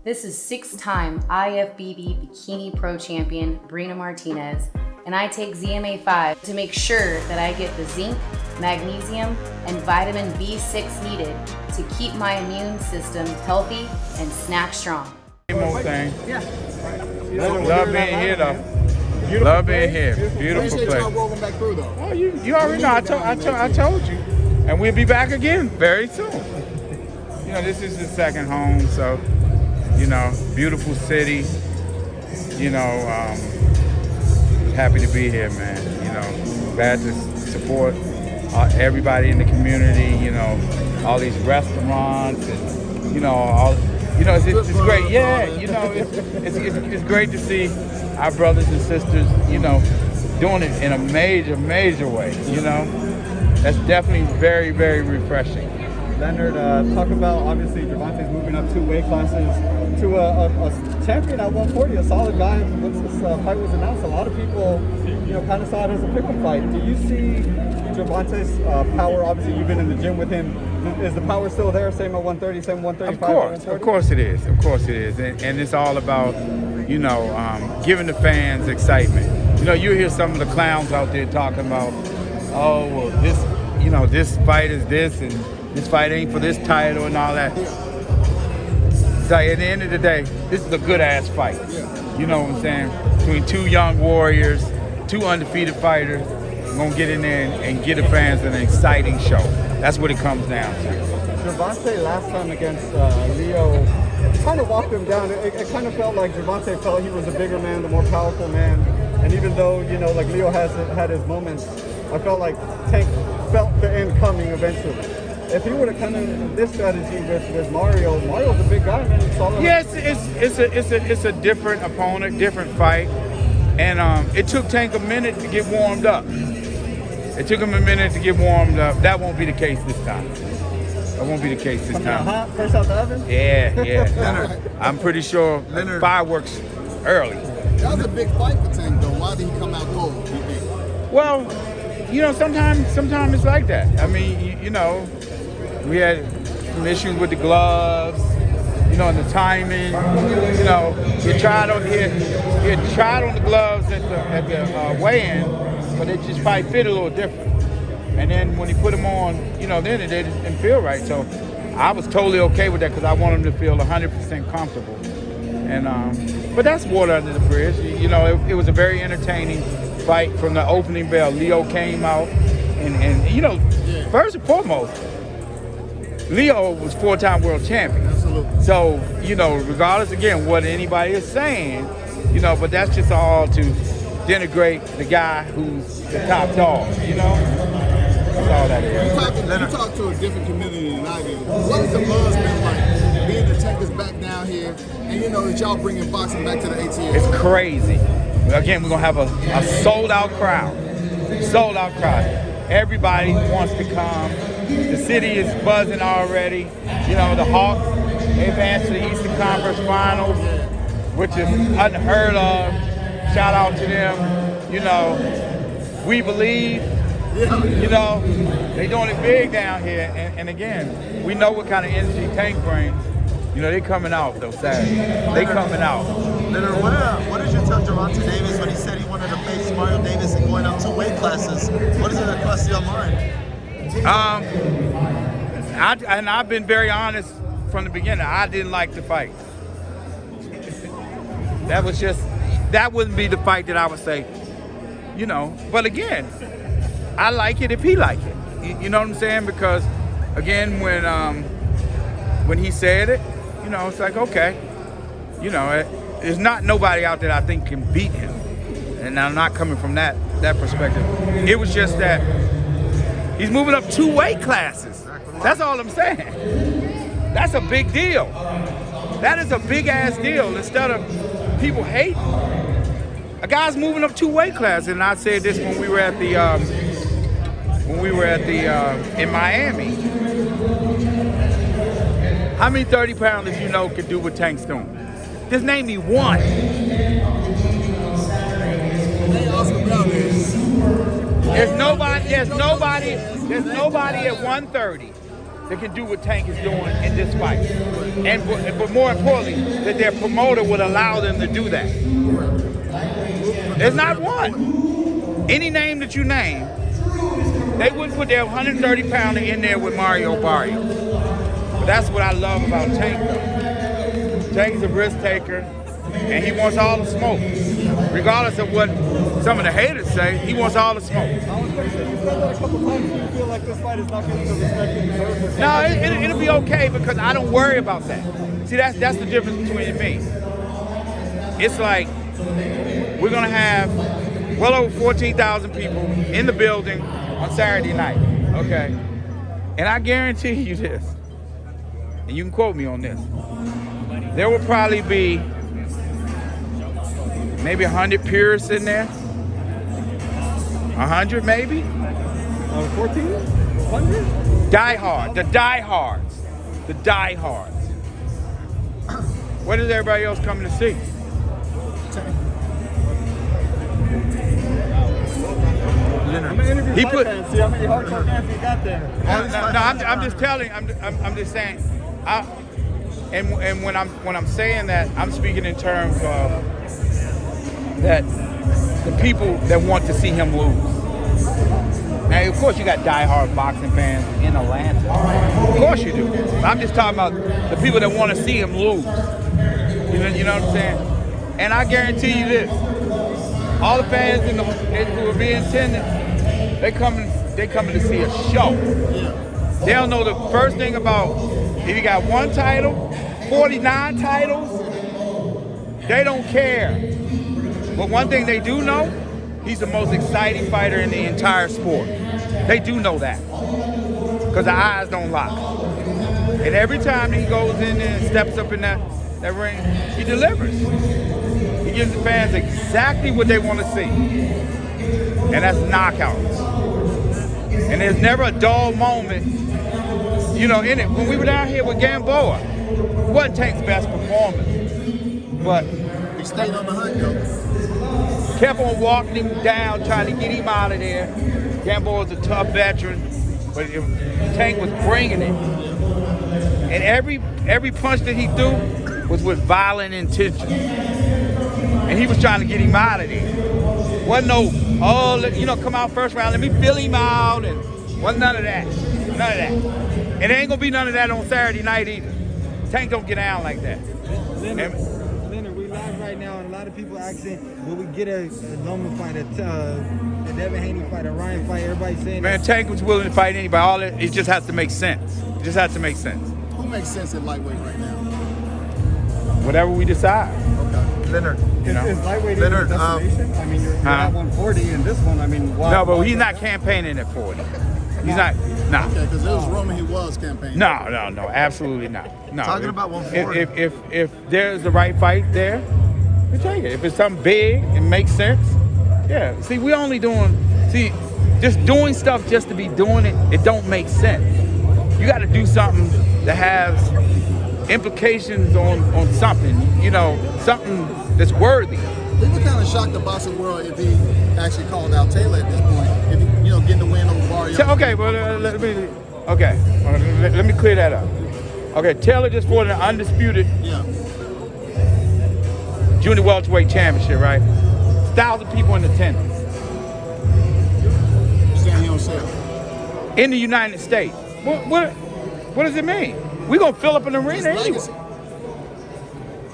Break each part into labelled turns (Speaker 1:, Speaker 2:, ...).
Speaker 1: This is 6-time IFBB Bikini Pro Champion Brina Martinez, and I take ZMA5 to make sure that I get the zinc, magnesium, and vitamin B6 needed to keep my immune system healthy and snack strong.
Speaker 2: Same old thing.
Speaker 3: Yeah.
Speaker 2: Love being here though. Love being here. Beautiful place.
Speaker 3: Welcome back through though.
Speaker 2: Oh, you already know. I told you. And we'll be back again very soon. You know, this is the second home, so, you know, beautiful city. You know, happy to be here, man. You know, glad to support everybody in the community, you know, all these restaurants and, you know, it's great. Yeah, you know, it's great to see our brothers and sisters, you know, doing it in a major way, you know. That's definitely very, very refreshing.
Speaker 4: Leonard, talk about, obviously, Gervonta's moving up 2 weight classes to a champion at 140, a solid guy. Once this fight was announced, a lot of people, you know, kind of saw it as a pick-up fight. Do you see Gervonta's power? Obviously, you've been in the gym with him. Is the power still there, same at 130, same 135?
Speaker 2: Of course it is. Of course it is. And it's all about, you know, giving the fans excitement. You know, you hear some of the clowns out there talking about, oh, well, this, you know, this fight is this, and this fight ain't for this title and all that. So at the end of the day, this is a good-ass fight. You know what I'm saying? Between 2 young warriors, 2 undefeated fighters, we're going to get in there and get the fans an exciting show. That's what it comes down to.
Speaker 4: Gervonta last time against Leo kind of walked him down. It kind of felt like Gervonta felt he was a bigger man, the more powerful man. And even though, you know, like Leo has had his moments, I felt like Tank felt the end coming eventually. If he would have come in this strategy with Mario's a big guy, man.
Speaker 2: Yes, it's a different opponent, different fight. And it took Tank a minute to get warmed up. It took him a minute to get warmed up. That won't be the case this time. That won't be the case this time.
Speaker 4: First out the oven?
Speaker 2: Yeah. I'm pretty sure fireworks early.
Speaker 3: That was a big fight for Tank, though. Why did he come out cold, do you think?
Speaker 2: Well, you know, sometimes it's like that. I mean, you know, we had some issues with the gloves, you know, and the timing. You know, he tried on the gloves at the weigh-in, but it just probably fit a little different. And then when he put them on, you know, then it didn't feel right. So I was totally okay with that because I want him to feel 100% comfortable. And but that's water under the bridge. You know, it was a very entertaining fight from the opening bell. Leo came out, and you know, first and foremost, Leo was 4-time world champion.
Speaker 3: Absolutely.
Speaker 2: So, you know, regardless, again, what anybody is saying, you know, but that's just all to denigrate the guy who's the top dog, you know? That's all that is.
Speaker 3: You talk to a different community than I do. What has the buzz been like, being the Tank is back down here, and you know that y'all bringing boxing back to the ATL?
Speaker 2: It's crazy. Again, we're going to have a sold-out crowd. Sold-out crowd. Everybody wants to come. The city is buzzing already. You know, the Hawks, they advanced to the Eastern Conference Finals, which is unheard of. Shout out to them. You know, we believe. You know, they doing it big down here. And again, we know what kind of energy Tank brings. You know, they coming out, though, Saturday. They coming out.
Speaker 5: Leonard, what did you tell Gervonta Davis when he said he wanted to face Mario Davis and going up 2 weight classes? What is it that crossed your mind?
Speaker 2: I've been very honest from the beginning. I didn't like the fight. That wouldn't be the fight that I would say, you know. But again, I like it if he like it. You know what I'm saying? Because again, when he said it, you know, it's like, okay, you know, there's not nobody out there I think can beat him. And I'm not coming from that perspective. It was just that he's moving up 2 weight classes. That's all I'm saying. That's a big deal. That is a big ass deal. Instead of people hating, a guy's moving up 2 weight classes. And I said this when we were at the in Miami. How many 30-pounders you know could do what Tank's doing? Just name me one. There's nobody at 130 that can do what Tank is doing in this fight. But more importantly, that their promoter would allow them to do that. There's not one. Any name that you name, they wouldn't put their 130-pounder in there with Mario Barrios. But that's what I love about Tank, though. Tank is a risk taker, and he wants all the smoke. Regardless of what some of the haters say, he wants all the smoke.
Speaker 4: I was going to say, you said that a couple times. Do you feel like this fight is not getting the respect it deserves?
Speaker 2: No, it'll be okay because I don't worry about that. See, that's the difference between me. It's like we're going to have well over 14,000 people in the building on Saturday night, okay? And I guarantee you this, and you can quote me on this, there will probably be maybe 100 purists in there. 100 maybe?
Speaker 4: 1,400?
Speaker 2: The diehards. What is everybody else coming to see?
Speaker 4: I'm gonna interview
Speaker 2: He
Speaker 4: fight
Speaker 2: put-
Speaker 4: fans, see how many hardcore fans he got there.
Speaker 2: No, I'm just telling. I'm just saying. And when I'm saying that, I'm speaking in terms of that the people that want to see him lose. Now, of course, you got diehard boxing fans in Atlanta. Of course you do. I'm just talking about the people that want to see him lose. You know what I'm saying? And I guarantee you this: all the fans who will be in attendance, they coming to see a show. They don't know the first thing about if you got one title, 49 titles. They don't care. But one thing they do know, he's the most exciting fighter in the entire sport. They do know that. Because the eyes don't lie. And every time he goes in there and steps up in that ring, he delivers. He gives the fans exactly what they want to see. And that's knockouts. And there's never a dull moment, in it. When we were down here with Gamboa, it wasn't Tank's best performance. But
Speaker 3: He stayed on the hunt, though.
Speaker 2: kept on walking him down, trying to get him out of there. Gamboa's a tough veteran, but Tank was bringing it. And every punch that he threw was with violent intention. And he was trying to get him out of there. Wasn't no, come out first round, let me feel him out, and wasn't none of that. None of that. And there ain't gonna be none of that on Saturday night either. Tank don't get down like that.
Speaker 6: Leonard, we live right now, and a lot of people asking, will we get a Loma fight, a Devin Haney fight, a Ryan fight? Everybody saying
Speaker 2: Man, Tank was willing to fight anybody. It just has to make sense. It just has to make sense.
Speaker 3: Who makes sense at lightweight right now?
Speaker 2: Whatever we decide.
Speaker 3: Okay.
Speaker 5: Leonard,
Speaker 4: Is lightweight
Speaker 5: Leonard,
Speaker 4: even a destination? I mean, you're at 140, and this one, I mean, why?
Speaker 2: No, but he's not campaigning at 40. He's not. No.
Speaker 3: Okay, because there was rumor he was campaigning.
Speaker 2: No, absolutely not. No.
Speaker 5: Talking about 140.
Speaker 2: If there's the right fight there, we take it. If it's something big and makes sense, yeah. See, we only just doing stuff just to be doing it. It don't make sense. You got to do something that has implications on something. Something that's worthy.
Speaker 3: People kind of shocked the boxing world if he actually called out Taylor at this point. If he, getting the win over Barrios.
Speaker 2: Okay, well, let me clear that up. Okay, Taylor just fought an undisputed junior welterweight championship, right? 1,000 people in attendance.
Speaker 3: Saying he don't sell.
Speaker 2: In the United States. What does it mean? We're going to fill up an arena anyway.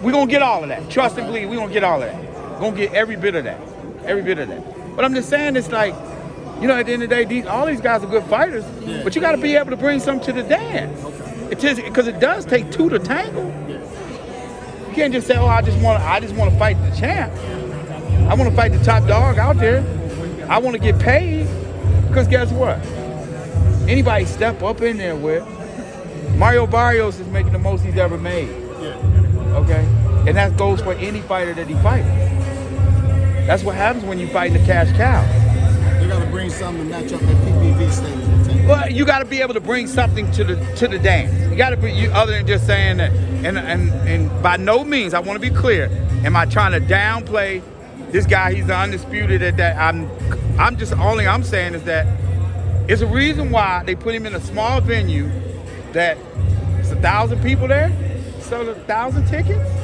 Speaker 2: We're going to get all of that. Trust and believe, we're going to get all of that. We're going to get every bit of that. Every bit of that. But I'm just saying, it's like, at the end of the day, all these guys are good fighters, but you got to be able to bring something to the dance. Because it does take two to tangle. You can't just say, I just want to fight the champ. I want to fight the top dog out there. I want to get paid. Because guess what? Anybody step up in there with, Mario Barrios is making the most he's ever made. Okay? And that goes for any fighter that he fights. That's what happens when you fight the cash cow.
Speaker 3: They got to bring something to match up at PPV stage.
Speaker 2: Well, you got to be able to bring something to the dance. You got to be other than just saying that. And by no means, I want to be clear. Am I trying to downplay this guy? He's the undisputed at that. I'm saying is that it's a reason why they put him in a small venue that it's 1,000 people there, sold 1,000 tickets.